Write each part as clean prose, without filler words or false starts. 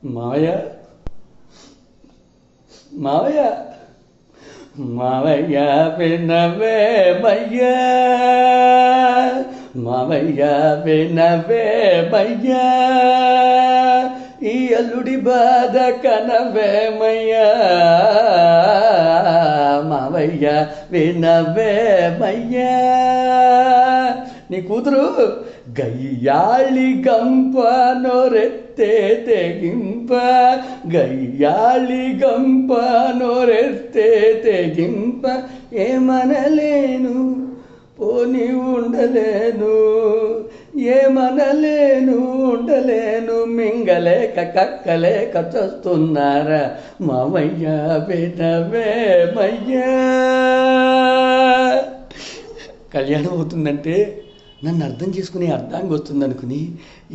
మావయ్య మావయ్య మావయ్య వినవేమయ్యా, మావయ్య వినవేమయ్యా, ఈ అల్లుడి బాధ కనవేమయ్యా, మావయ్య వినవేమయ్యా. నీ కూతురు గయ్యాళి గంప నోరెత్తే తెగింప, గయ్యాళి గంప నోరెత్తే తెగింప, ఏమనలేను పోని ఉండలేను, ఏమనలేను ఉండలేను, మింగలేక కక్కలేక చస్తున్నారా మావయ్య వినవేమయ్యా. కళ్యాణం అవుతుందంటే నన్ను అర్థం చేసుకుని అర్థానికి వస్తుందనుకుని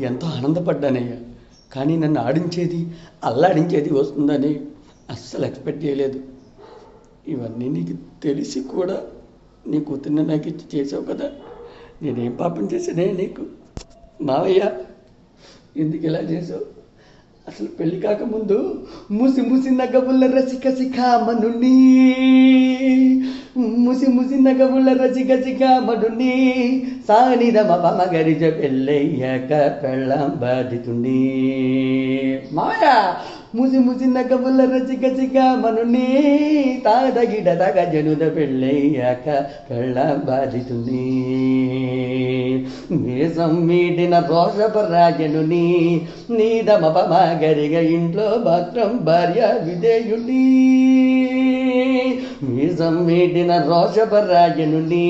ఎంతో ఆనందపడ్డానయ్యా. కానీ నన్ను ఆడించేది అల్లాడించేది వస్తుందని అస్సలు ఎక్స్పెక్ట్ చేయలేదు. ఇవన్నీ నీకు తెలిసి కూడా నీ కూతుర్ని నాకు ఇచ్చి చేసావు కదా, నేనేం పాపం చేశానే నీకు మావయ్య? ఎందుకు ఇలా చేసావు? అసలు పెళ్లి కాకముందు ముసి ముసి నగవుల రసిక శిఖామణుని, ముసి ముసి నగవుల రసిక శిఖామణుని, సానిద మగరిజ పెళ్ళయ్యాక పెళ్ళాం బాధితుని. మావయ్య ముసి ముసి నగవుల రసిక శిఖామణుని, తాదగిడ తగ జనుద పెళ్ళయ్యాక పెళ్ళాం బాధితుని. మీసం మీడిన రోషపరాజనుని, నీదమపమాగరిగ ఇంట్లో మాత్రం భార్య విధేయుని. మీసం మీడిన రోషపరాజనుని,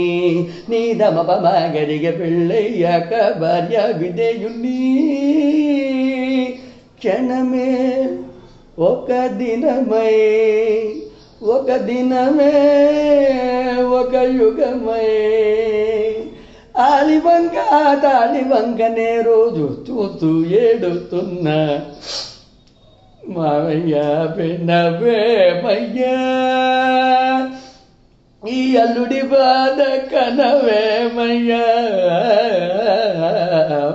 నీదమపమాగరిగ పెళ్ళయ్యాక భార్య విధేయుని. క్షణమే ఒక దినమై, ఒక దినమే ఒక యుగమై, ఆలివంక తాళివంకనే రోజు చూస్తూ ఏడుతున్నా మావయ్య వినవేమయ్యా, ఈ అల్లుడి బాధ కనవేమయ్యా,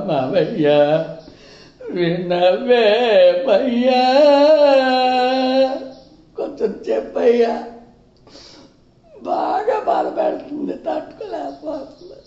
మావయ్య వినవేమయ్యా. కొంచెం చెప్పయ్యా, బాగా బాధపడుతుంది, తట్టుకోలేకపోతుంది.